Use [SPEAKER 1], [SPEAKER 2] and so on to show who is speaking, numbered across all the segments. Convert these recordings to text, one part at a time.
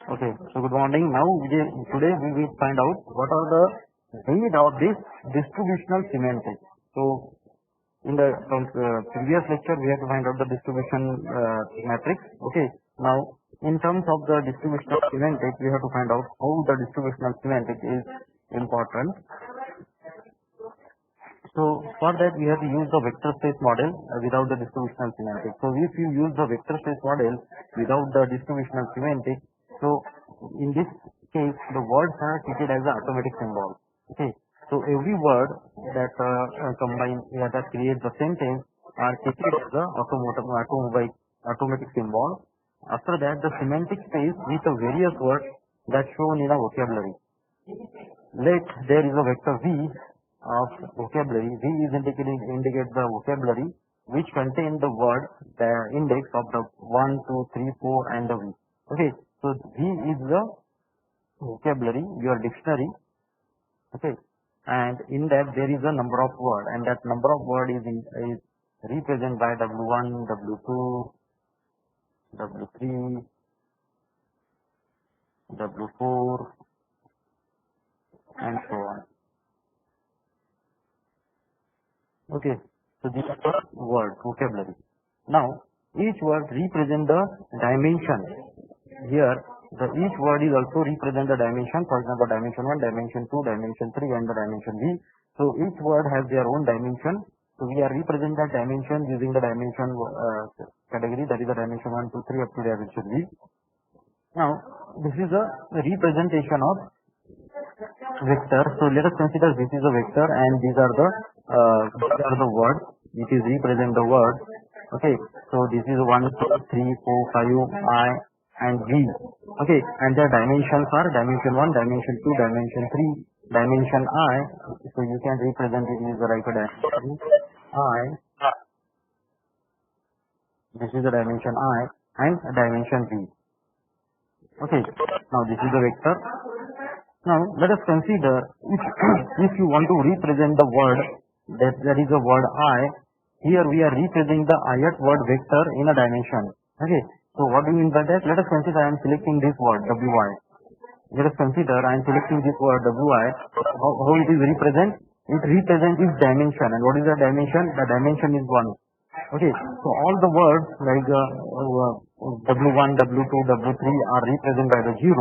[SPEAKER 1] Okay, so good morning. Now, today we will find out what are the need of this distributional semantics. So, in the previous lecture, we have to find out the distribution matrix. Okay, now in terms of the distributional semantics, we have to find out how the distributional semantics is important. So, for that we have to use the vector space model without the distributional semantics. So, if you use the vector space model without the distributional semantics, so in this case the words are treated as an automatic symbol. Okay, so every word that combine that creates the sentence are treated as a automatic symbol. After that, the semantic space with the various words that shown in a vocabulary. Let there is a vector V of vocabulary. V is indicates the vocabulary which contain the word, the index of the 1, 2, 3, 4 and the V. Okay, so V is the vocabulary, your dictionary. Okay, and in that there is a number of word, and that number of word is represented by W1, W2, W3, W4 and so on. Okay, so these are the word vocabulary. Now each word represent the dimension. Here each word is also represent the dimension. For example, dimension 1, dimension 2, dimension 3 and the dimension V. So each word has their own dimension. So we are representing that dimension using the dimension category, that is the dimension 1, 2, 3 up to dimension V. Now this is a representation of vector. So let us consider this is a vector and these are the words which is represent the word. Okay, so this is 1, 2, 3, 4, 5, I and V. Okay, and their dimensions are dimension 1, dimension 2, dimension 3, dimension I. So you can represent it is the right dimension I. This is the dimension I and dimension V. Okay, now this is the vector. Now let us consider if you want to represent the word that is a word I. Here we are representing the ith word vector in a dimension. Okay, so what do you mean by that? Let us consider I am selecting this word Wi. Let us consider I am selecting this word Wi. How it is represent? It represents its dimension. And what is the dimension? The dimension is 1. Okay, so all the words like W1, W2, W3 are represented by the 0,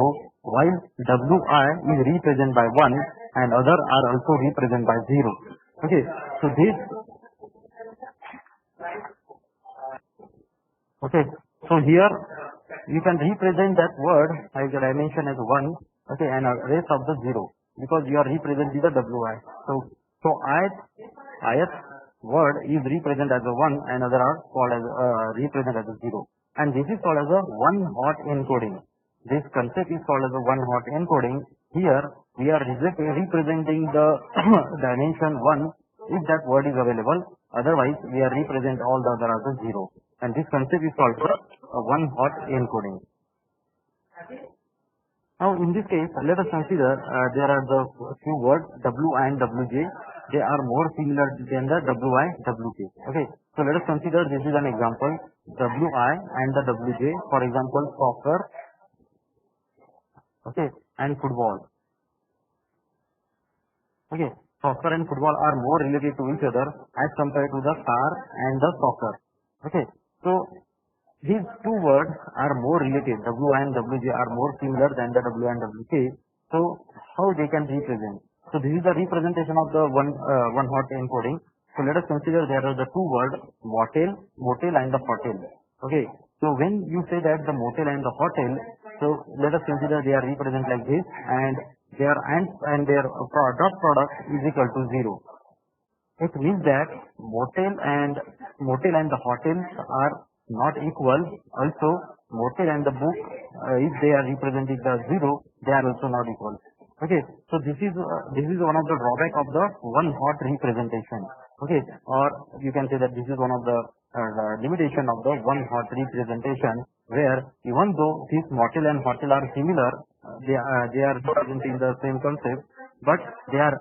[SPEAKER 1] while Wi is represented by 1 and other are also represented by 0. Okay, so this. Okay, so here you can represent that word as the dimension as 1, okay, and a rest of the 0 because you are representing the Wi. So ith word is represented as a 1 and other are called as represented as a 0, and this is called as a one-hot encoding. This concept is called as a one-hot encoding. Here we are representing the dimension 1 if that word is available. Otherwise, we are represent all the other as a 0. And this concept is called a one-hot encoding. Now, in this case, let us consider there are the few words W and WJ. They are more similar than the WI, WJ. Okay, so let us consider this is an example. WI and the WJ, for example, soccer, okay, and football. Okay, soccer and football are more related to each other as compared to the car and the soccer. Okay, so these two words are more related. W and WJ are more similar than the W and WK. So how they can represent? So this is the representation of the one-hot encoding. So let us consider there are the two words motel and the hotel. Okay, so when you say that the motel and the hotel, so let us consider they are represented like this, and their dot product is equal to 0. It means that motel and the hotels are not equal. Also, motel and the book, if they are representing the 0, they are also not equal. Okay, so this is one of the drawback of the one-hot representation. Okay, or you can say that this is one of the limitation of the one-hot representation, where even though these motel and hotel are similar, they are representing the same concept, but they are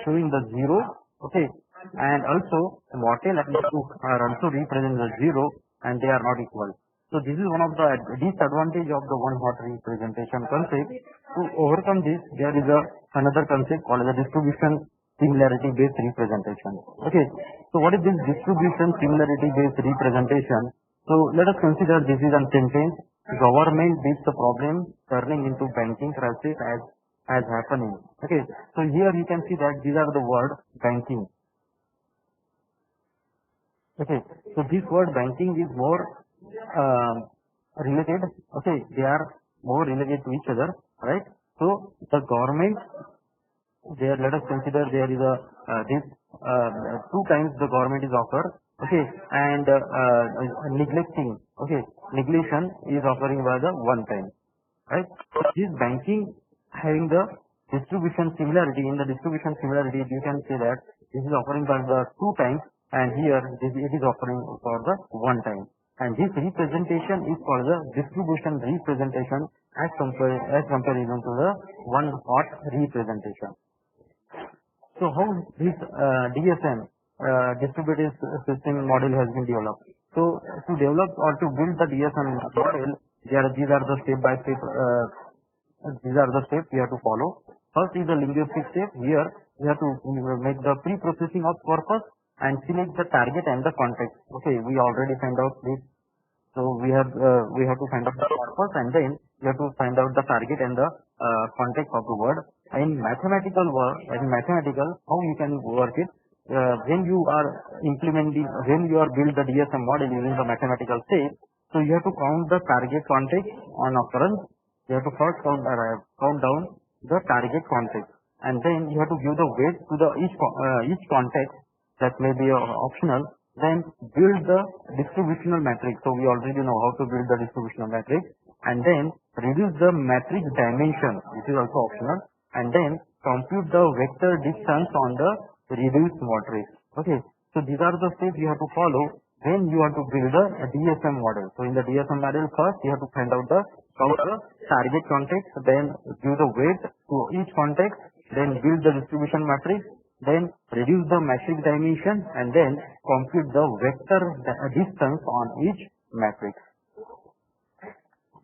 [SPEAKER 1] showing the 0. Okay, and also motel and book are also representing the 0, and they are not equal. So this is one of the disadvantage of the one hot representation concept. To overcome this, there is another concept called the distribution similarity based representation. Okay, so what is this distribution similarity based representation? So let us consider this is a sentence. Government beats the problem turning into banking crisis as happening. Okay, so here you can see that these are the word banking. Okay, so this word banking is more related. Okay, they are more related to each other, right? So the government, there, let us consider there is a this two times the government is offered. Okay, and neglecting. Okay, neglection is offering by the one time, right? So this banking having the distribution similarity. In the distribution similarity, you can say that this is offering by the two times, and here it is offering for the one time. And this representation is called the distribution representation as comparison to the one hot representation. So how this DSM distributed system model has been developed? So to develop or to build the DSM model, these are the step by step. These are the steps we have to follow. First is the linguistic step. Here we have to make the pre-processing of corpus and select the target and the context. Okay, we already find out this. So we have to find out the corpus, and then we have to find out the target and the context of the word. In mathematical, how you can work it? When you are build the DSM model using the mathematical step, so you have to count the target context on occurrence. You have to first count down the target context, and then you have to give the weight to the each context. That may be optional. Then build the distributional matrix. So we already know how to build the distributional matrix, and then reduce the matrix dimension, which is also optional, and then compute the vector distance on the reduced matrix. Okay, so these are the steps you have to follow when you want to build a DSM model. So in the DSM model, first you have to find out the target context, then give the weight to each context, then build the distribution matrix, then reduce the matrix dimension, and then compute the vector distance on each matrix.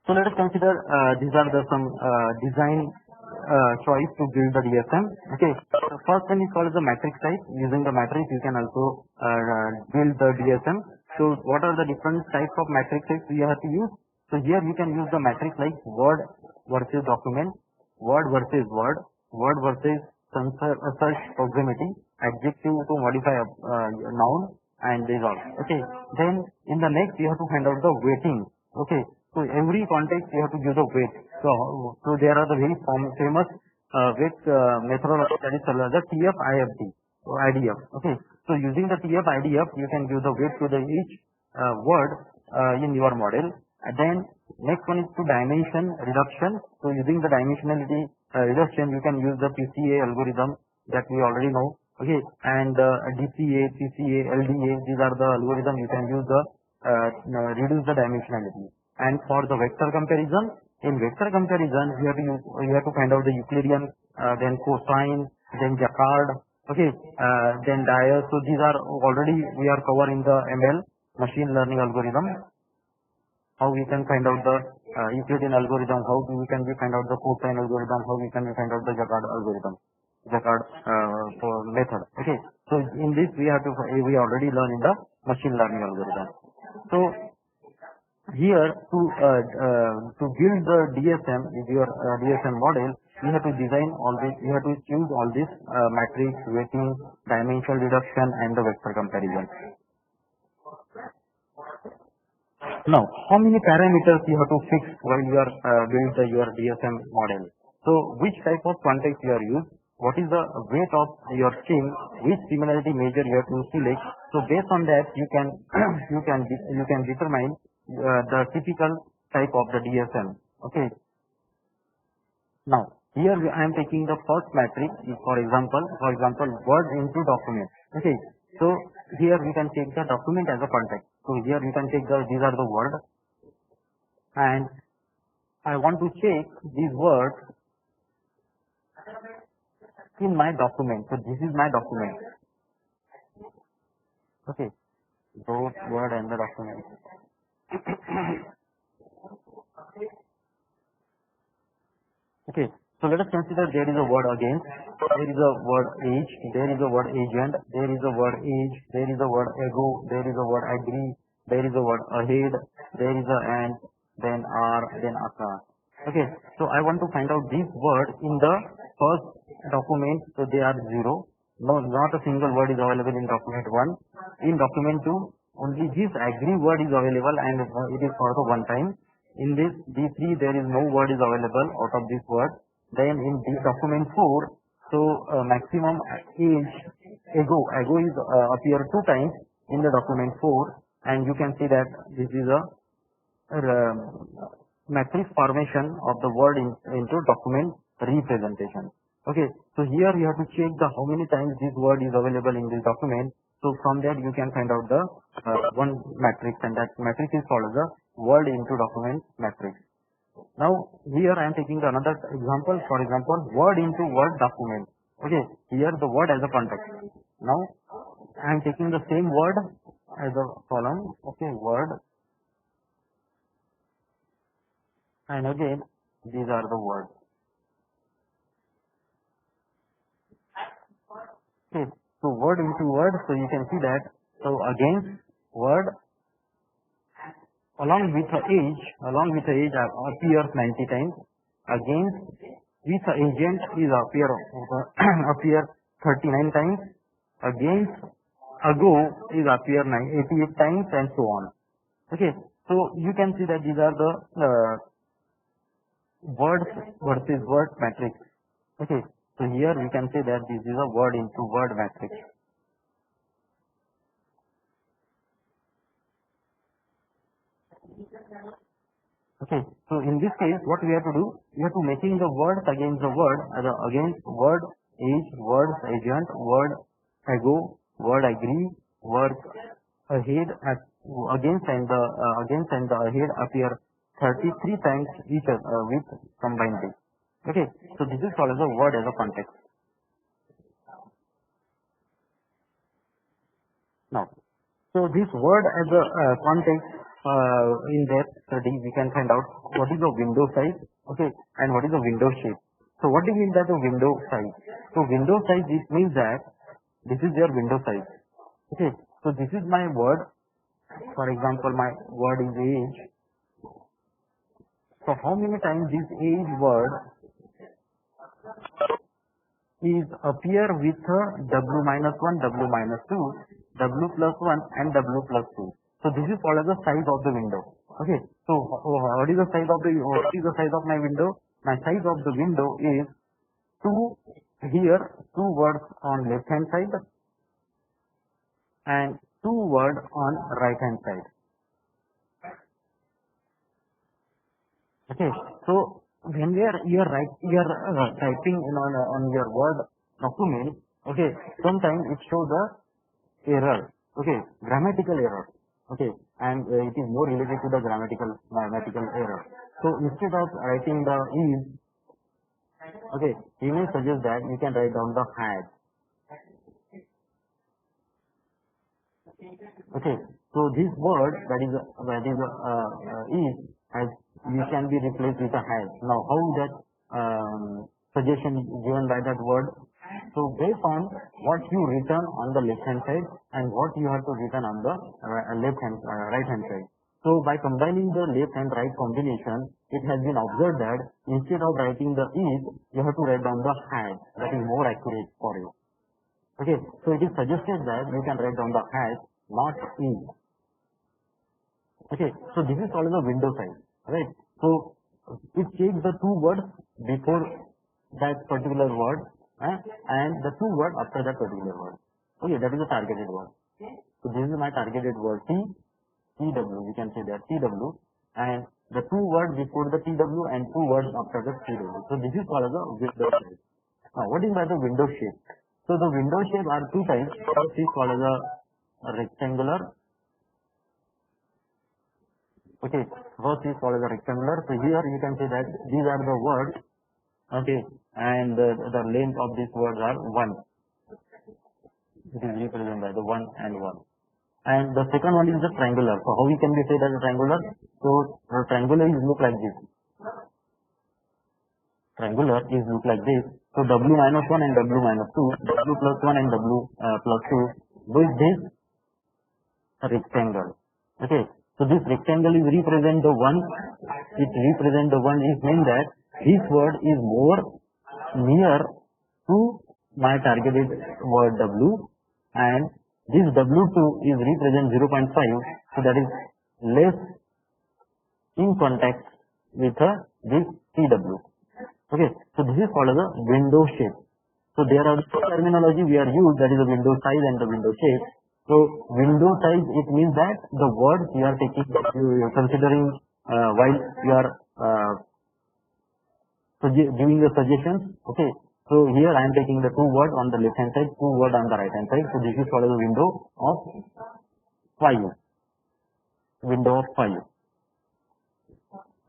[SPEAKER 1] So let us consider these are some design choice to build the DSM. Okay, the first one is called the matrix type. Using the matrix, you can also build the DSM. So what are the different types of matrix types you have to use? So here you can use the matrix like word versus document, word versus word, word versus search proximity, adjective to modify noun, and these all. Okay, then in the next you have to find out the weighting. Okay, so every context you have to give the weight. So there are the very famous weight methodology, that is the TF IDF. Okay, so using the TF IDF, you can give the weight to the each word in your model. And then next one is to dimension reduction. So using the dimensionality reduction, you can use the PCA algorithm that we already know. Okay, and DCA, CCA, LDA, these are the algorithms you can use the reduce the dimensionality. And for the vector comparison, in vector comparison, you have to find out the Euclidean, then cosine, then Jacquard. Okay, then Dyer. So these are already we are covering the ML machine learning algorithm. How we can find out the Euclidean algorithm, how we can find out the cosine algorithm, how we can find out the Jacquard algorithm, method. Okay, so in this we already learned in the machine learning algorithm. So here to build the DSM, your DSM model, you have to design all this. You have to choose all this matrix, weighting, dimensional reduction, and the vector comparison. Now, how many parameters you have to fix while you are build your DSM model? So, which type of context you are used? What is the weight of your string? Which similarity measure you have to select? So, based on that, you can you can determine the typical type of the DSM. Okay. Now, here I am taking the first matrix. For example, word into document. Okay. So here we can take the document as a context. So here we can take these are the words, and I want to check these words in my document. So this is my document. Okay, both word and the document. Okay, so let us consider there is a word against, there is a word age, there is a word agent, there is a word age, there is a word ago, there is a word agree, there is a word ahead, there is a and, then are, then aka. Okay, so I want to find out this word in the first document, so they are 0. No, not a single word is available in document 1. In document 2, only this agree word is available and it is also one time. In this D3, there is no word is available out of this word. Then in this document 4, so maximum age ago is appear 2 times in the document 4, and you can see that this is a matrix formation of the word into document representation. Okay, so here you have to check the how many times this word is available in this document. So from that you can find out the one matrix, and that matrix is called as the word into document matrix. Now here I am taking another example. For example, word into word document. Okay, here the word as a context. Now I am taking the same word as a column. Okay, word, and again these are the words. Okay, so word into word, so you can see that, so against word along with the age appears 90 times, against with the agent is appear 39 times, against ago is appear 88 times, and so on. Okay, so you can see that these are the words versus word matrix. Okay, so here we can say that this is a word into word matrix. Okay, so in this case, what we have to do, we have to making the words against the word, against word age, word agent, word ago, word agree, word ahead, against and the ahead appear 33 times each with combined this. Okay, so this is called as a word as a context. Now, so this word as a context, in that study we can find out what is the window size, okay, and what is the window shape. So what do you mean by the window size? So window size, it means that this is your window size. Okay, so this is my word. For example, my word is age. So how many times this age word is appear with W minus 1, W minus 2, W plus 1 and W plus 2. So this is called as the size of the window. Okay, so what is the size of my window? My size of the window is 2 words on left hand side and 2 words on right hand side. Okay, so when you are typing on your word document, okay, sometimes it shows the error, okay, grammatical error, okay, and it is more related to the grammatical error. So instead of writing the is, okay, you may suggest that you can write down the had. Okay, so this word that is has, you can be replaced with a has. Now how that suggestion is given by that word? So based on what you written on the left hand side and what you have to written on the right hand side. So by combining the left and right combination, it has been observed that instead of writing the is, you have to write down the had. That is more accurate for you. Okay, so it is suggested that you can write down the has, not is. Okay, so this is called the window size, right? So it takes the 2 words before that particular word and the 2 words after that particular word. Okay, that is the targeted word. So this is my targeted word TW, we can say that TW, and the 2 words before the TW and 2 words after the TW. So this is called as a window shape. Now what is by the window shape? So the window shape are 2 types. First is called as a rectangular. Okay, first is called as a rectangular. So here you can say that these are the words, okay, and the length of these words are 1. It is represented by the 1 and 1. And the second one is the triangular. So how we can be said as a triangular? So the triangular is look like this. triangular is look like this. So W minus 1 and W minus 2, W plus 1 and W plus 2 with this rectangle. Okay. So this rectangle is represent the one. It represent the one is mean that this word is more near to my targeted word W, and this W2 is represent 0.5. So that is less in contact with this TW. Okay, so this is called as a window shape. So there are two terminology we are used, that is the window size and the window shape. So window size, it means that the words you are taking, you are considering while you are giving the suggestions. Okay, so here I am taking the two words on the left hand side, two words on the right hand side. So this is called as a window of 5. Window of 5.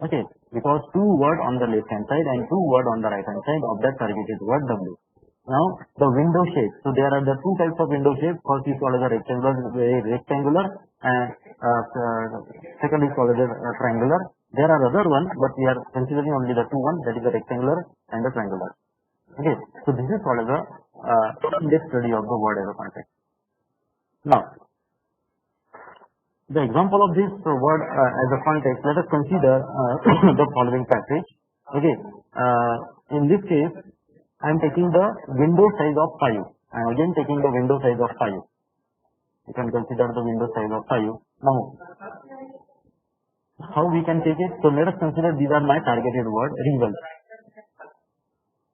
[SPEAKER 1] Okay, because two words on the left hand side and two words on the right hand side of that targeted word W. Now the window shape. So there are the two types of window shape. First is called as a rectangular, and second is called as a triangular. There are other one, but we are considering only the two one, that is the rectangular and the triangular. Okay, so this is called as a in-depth study of the word as a context. Now, the example of this word as a context, let us consider the following passage. Okay, in this case, I am taking the window size of 5. I am again taking the window size of 5. You can consider the window size of 5. Now, how we can take it? So let us consider these are my targeted word results.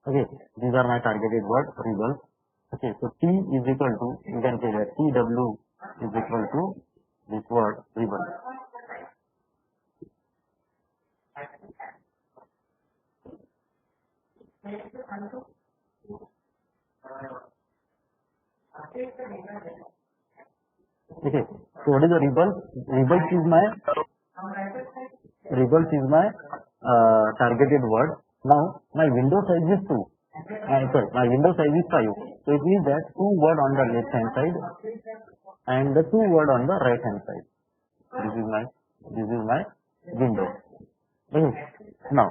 [SPEAKER 1] Okay, these are my targeted word results. Okay, so T is equal to, you can say that TW is equal to this word ribbon. Okay, so what is the rebel? Rebels is my targeted word. Now my window size is 2. Sorry, my window size is 5. So it means that two word on the left hand side and the two word on the right hand side. This is my window. Okay. Now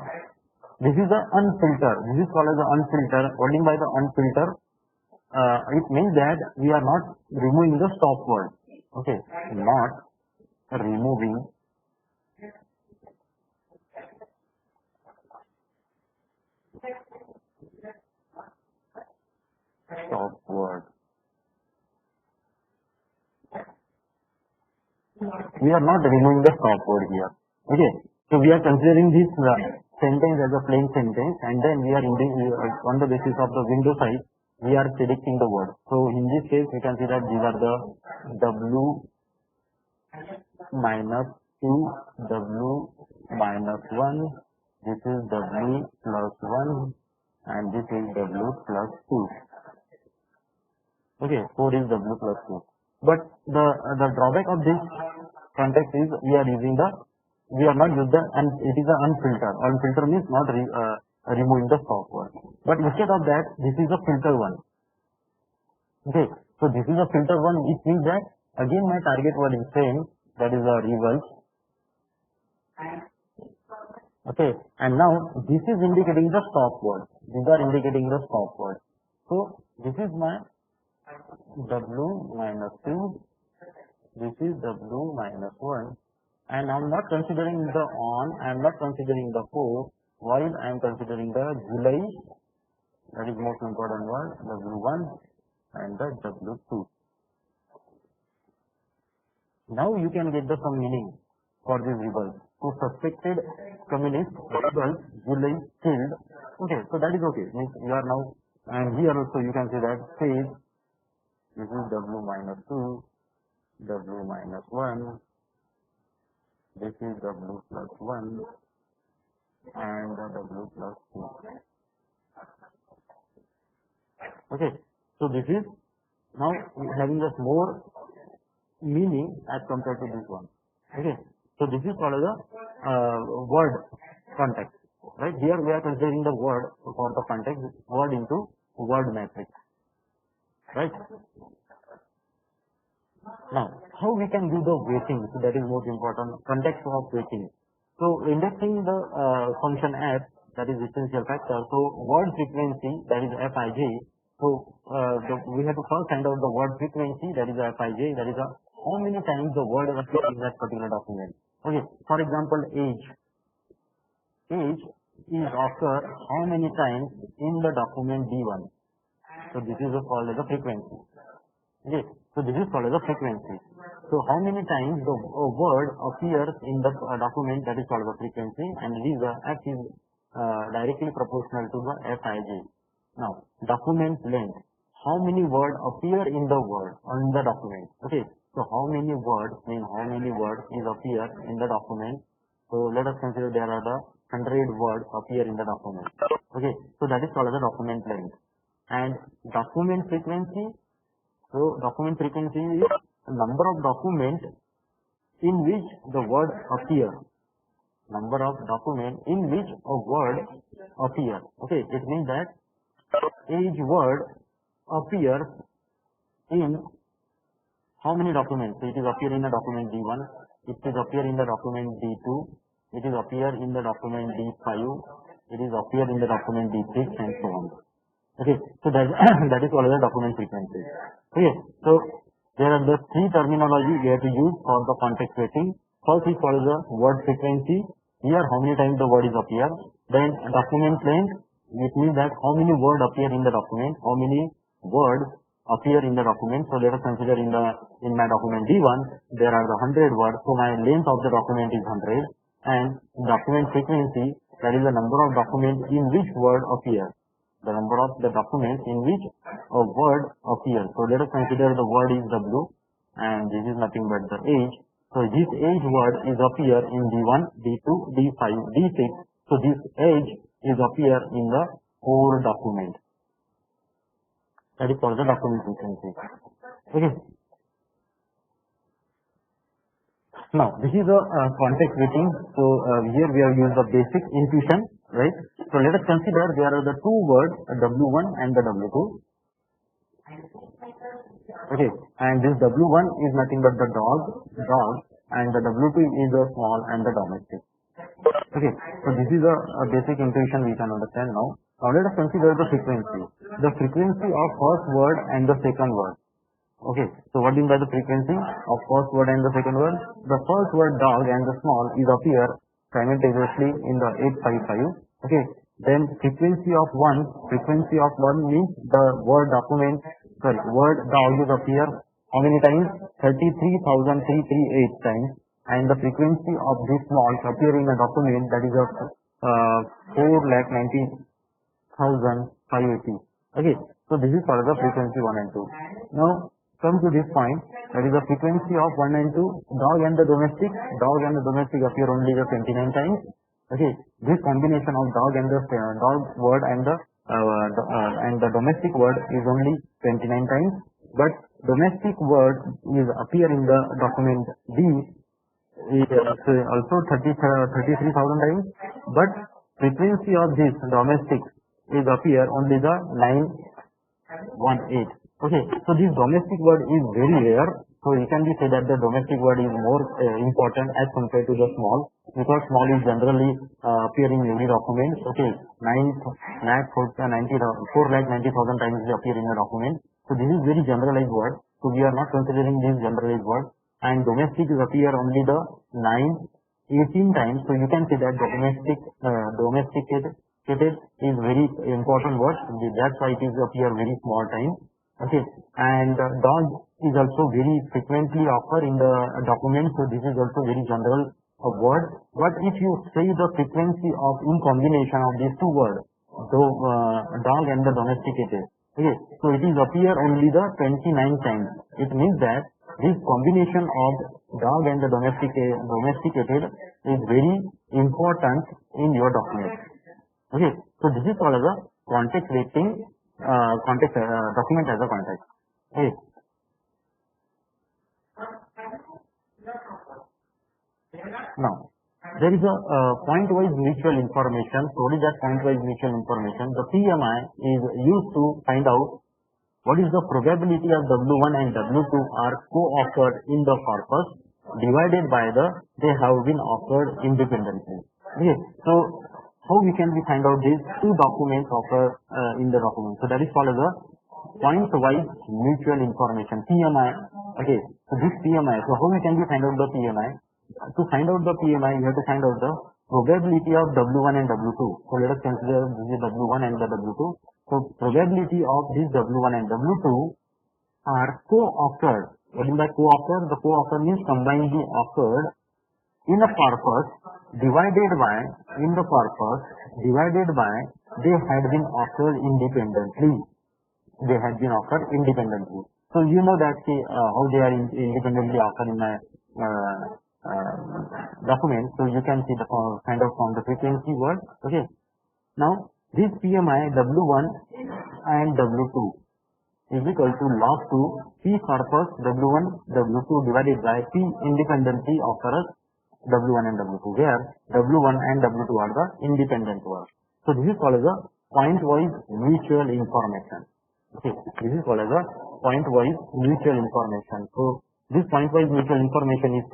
[SPEAKER 1] this is the unfiltered. This is called as the unfiltered. What do you mean by the unfiltered? It means that we are not removing the stop word. Okay, not removing stop word. We are not removing the stop word here. Okay, so we are considering this sentence as a plain sentence, and then we are on the basis of the window size, we are predicting the word. So in this case, we can see that these are the W minus 2, W minus 1, this is W plus 1, and this is W plus 2. Okay, 4 is W plus 2. But the drawback of this context is we are not using the, and it is an unfilter. Unfilter means not removing the stop word. But instead of that, this is a filter one. Okay, so this is a filter one, which means that again my target word is same, that is a result. Okay, and now this is indicating the stop word. These are indicating the stop word. So this is my W minus 2, this is W minus 1, and I am not considering the on, I am not considering the for, while I am considering the July, that is most important word, W1 and the W2. Now you can get the some meaning for these rebels. So suspected communist rebels, July killed. Okay, so that is okay. Means you are now, and here also you can say that phase. This is W minus 2, W minus 1, this is W plus 1, and W plus 2. Okay, so this is now having a more meaning as compared to this one. Okay, so this is called as a word context. Right, here we are considering the word for the context, word into word matrix. Right. Now, how we can do the weighting? So that is most important. Context of weighting. So indexing the function f, that is differential factor. So word frequency, that is Fij. So we have to first find out the word frequency, that is Fij, that is how many times the word appears in that particular document. Okay, for example, age. Age is occur how many times in the document D1. So this is called as a frequency. Okay, so this is called as a frequency. So how many times the word appears in the document, that is called as a frequency, and it is F is directly proportional to the Fij. Now, document length. How many words appear in the document? Okay, so how many words is appear in the document? So let us consider there are the 100 words appear in the document. Okay, so that is called as a document length. And document frequency. So document frequency is number of documents in which the word appear. Number of documents in which a word appear. Okay, it means that each word appears in how many documents? So it is appear in the document D1, it is appear in the document D2, it is appear in the document D5, it is appear in the document D6, and so on. Okay, so that that is called as document frequency. Okay, so there are the three terminology we have to use for the context switching. First is called the word frequency. Here, how many times the word is appear. Then document length, which means that how many words appear in the document, how many words appear in the document. So let us consider in my document D1 there are the 100 words. So my length of the document is 100, and document frequency, that is the number of documents in which word appear. The number of the documents in which a word appears. So let us consider the word is W, and this is nothing but the age. So this age word is appear in D1, D2, D5, D6. So this age is appear in the whole document. That is called the document frequency. Okay. Now this is a context switching. So here we have used the basic intuition, right? So let us consider there are the two words, W1 and the W2. Okay, and this W1 is nothing but the dog, and the W2 is the small and the domestic. Okay, so this is a basic intuition we can understand now. Now let us consider the frequency. The frequency of first word and the second word. Okay, so what do you mean by the frequency of first word and the second word? The first word dog and the small is appear simultaneously in the 855. Okay, then frequency of one means the word word dog is appear how many times? 33,338 times, and the frequency of this small appear in a document, that is a 4,90,580. Okay, so this is called the frequency 1 and 2. Now come to this point, that is the frequency of 1 and 2. Dog and the domestic appear only the 29 times. Okay, this combination of dog and the dog word and the domestic word is only 29 times, but domestic word is appear in the document D is also 33,000 times, but frequency of this domestic is appear only the 918. Okay, so this domestic word is very rare. So you can be say that the domestic word is more important as compared to the small, because small is generally appearing in every document. Okay, 4,90,000 times they appear in the document. So this is very generalized word. So we are not considering this generalized word. And domestic is appear only the 918 times. So you can say that domesticated is very important word. That's why it is appear very small time. Okay, and dog is also very frequently occur in the document. So this is also very general word. But if you say the frequency of in combination of these two words, dog and the domesticated, okay, so it is appear only the 29 times. It means that this combination of dog and the domesticated is very important in your document. Okay, so this is called as a context switching. Document as a context. Okay. Now, there is a point-wise mutual information. So what is that point-wise mutual information? The PMI is used to find out what is the probability of W1 and W2 are co-occurred in the corpus divided by they have been occurred independently. Okay. So how we can find out these two documents occur in the document. So that is called as a point-wise mutual information, PMI. Okay, so this PMI, so how we can find out the PMI? To find out the PMI, you have to find out the probability of W1 and W2. So let us consider this is W1 and the W2. So probability of this W1 and W2 are co-occurred. What do you mean by co-occurred? The co-occurred means combinedly occurred in a corpus divided by, they had been occurred independently. So you know that how they are independently occurred in my document. So you can see the kind of from the frequency word. Okay. Now this PMI W1 and W2 is equal to log to P corpus W1 W2 divided by P independently occurs W1 and W2, where W1 and W2 are the independent words. So this is called as a point-wise mutual information. Okay, this is called as a point-wise mutual information. So this point-wise mutual information is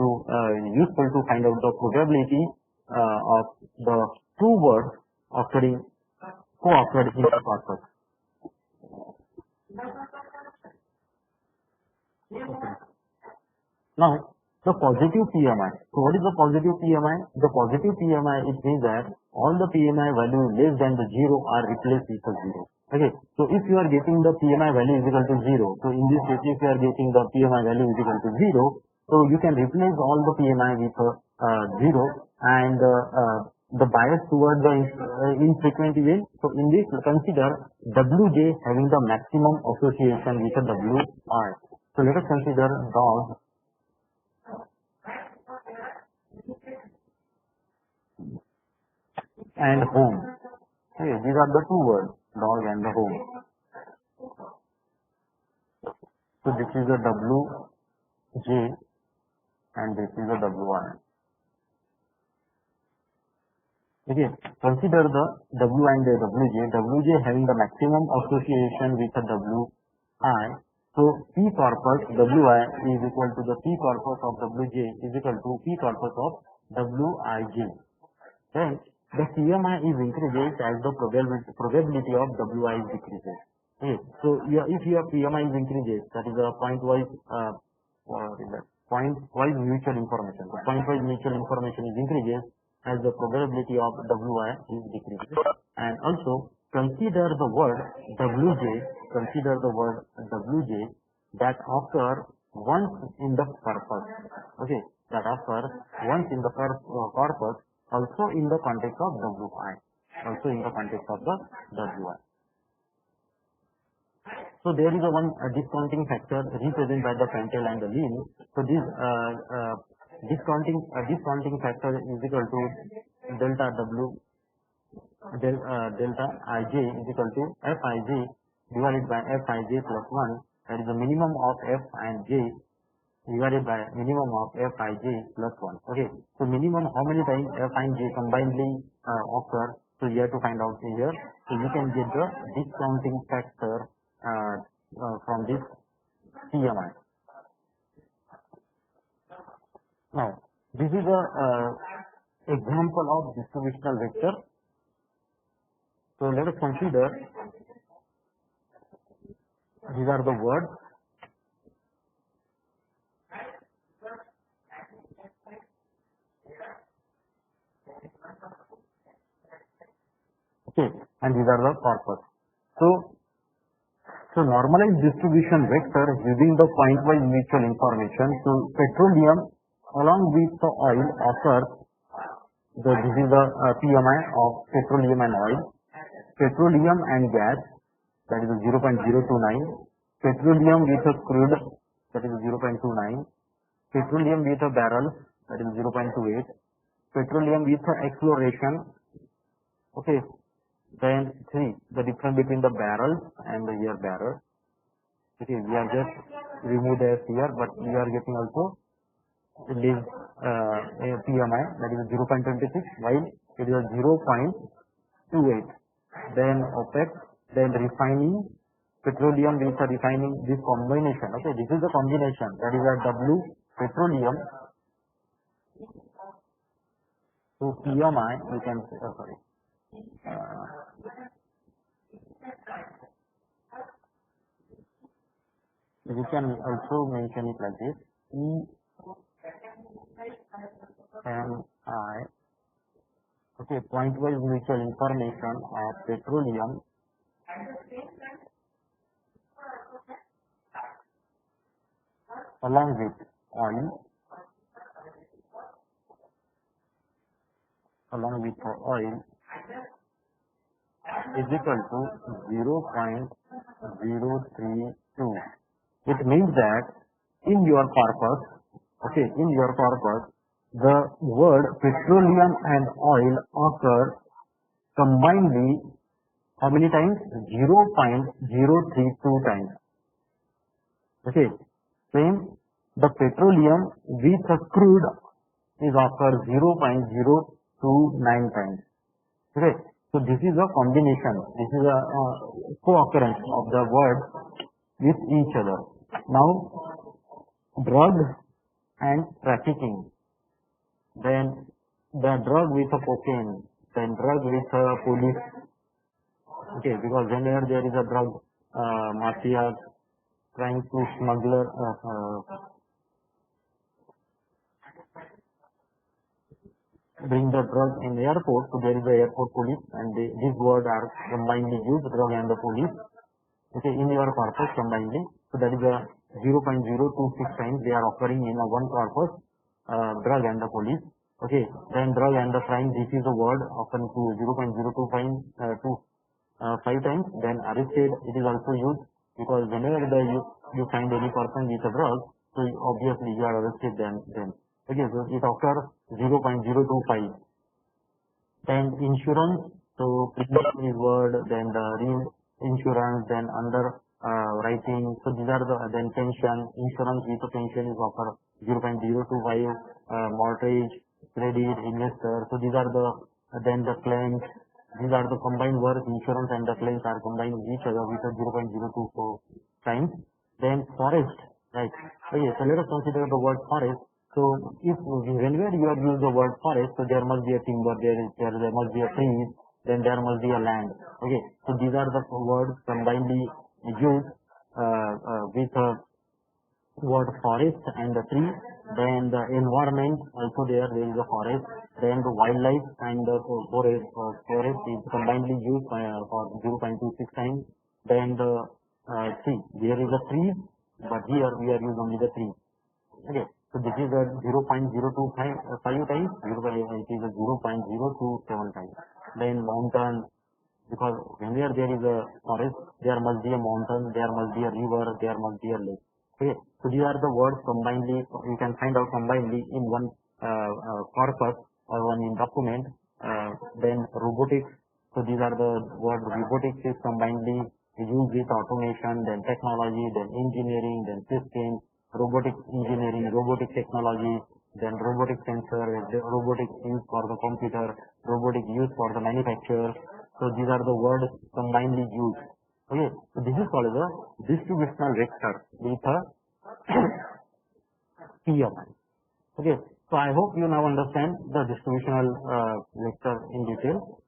[SPEAKER 1] useful to find out the probability of the two words co-occurred in the corpus. Now, the positive PMI. So what is the positive PMI? The positive PMI, it means that all the PMI values less than the 0 are replaced with a 0. Okay. So if you are getting the PMI value is equal to 0, so in this case, if you are getting the PMI value is equal to 0, so you can replace all the PMI with 0 and the bias towards the infrequent event. So in this, consider Wj having the maximum association with a Wi. So let us consider dog and home. Okay, these are the two words, dog and the home. So this is the Wj and this is the Wi. Okay, consider the W and the Wj having the maximum association with the Wi. So P corpus Wi is equal to the P corpus of Wj is equal to P corpus of Wij. Then the PMI is increases as the probability of Wi is decreases. Okay. So if your PMI is increases, that is a point-wise mutual information. The point-wise mutual information is increases as the probability of Wi is decreases. And also consider the word Wj that occur once in the corpus. Okay, that occurs once in the corpus. Also in the context of Wi. So there is one discounting factor represented by the pentel and the lean. So this discounting factor is equal to delta Ij is equal to Fij divided by Fij plus 1. That is the minimum of F and J divided by minimum of Fij plus 1. Okay, so minimum how many times F and J combinedly occur, so you have to find out here. So you can get the discounting factor from this PMI. Now, this is a example of distributional vector. So let us consider these are the words. Okay, and these are the corpus. So normalized distribution vector using the point-wise mutual information. So petroleum along with the oil occurs. This is the PMI of petroleum and oil. Petroleum and gas, that is 0.029. Petroleum with a crude, that is 0.29. Petroleum with a barrel, that is 0.28. Petroleum with exploration. Okay. Then see the difference between the barrels and the here barrel. Okay, we are just remove the here, but we are getting also this PMI, that is 0.26, while it is 0.28. Then OPEC, then refining, petroleum with a refining, this combination. Okay, this is the combination, that is a W petroleum. So PMI, we can say, We can also mention it like this: EMI. Okay, pointwise mutual information of petroleum along with oil is equal to 0.032. It means that in your corpus, the word petroleum and oil occur combinedly how many times? 0.032 times. Okay, same, the petroleum with a crude is occur 0.029 times. Okay, so this is a combination, this is a co-occurrence of the words with each other. Now, drug and trafficking, then the drug with a cocaine, then drug with a police. Okay, because whenever there is a drug mafia trying to smuggle bring the drug in the airport, so there is the airport police, and these words are combinedly used, drug and the police. Okay, in your corpus combinedly, so that is a 0.026 times they are occurring in a one corpus, drug and the police. Okay, then drug and the crime, this is a word often to 0.025 times. Then arrested, it is also used because whenever you find any person with a drug, so obviously you are arrested then. Okay, so it occurs 0.025. Then insurance, so premium is word, then the reinsurance, then under writing, so these are the, then pension, insurance with a pension is occur 0.025, mortgage, credit, investor, so these are the, then the claims, these are the combined words, insurance and the claims are combined with each other with a 0.024 times. Then forest, right? Okay, so let us consider the word forest. So if whenever you have used the word forest, so there must be a timber, there must be a trees, then there must be a land. Okay, so these are the words combinedly used with a word forest and the tree. Then the environment also there is a forest. Then the wildlife and the forest is combinedly used for 0.26 times. Then the tree, there is a tree, but here we are using only the tree. Okay, so this is a 0.025 times, it is a 0.027 times. Then mountain, because whenever there is a forest, there must be a mountain, there must be a river, there must be a lake. Okay, so these are the words combinedly, you can find out combinedly in one corpus or one in document. Then robotics, so these are the words. Robotics is combinedly used with automation, then technology, then engineering, then system, robotic engineering, robotic technology, then robotic sensor, robotic used for the computer, robotic used for the manufacturer. So these are the words combinedly used. Okay, so this is called the distributional vector with a P of I. Okay, so I hope you now understand the distributional vector in detail.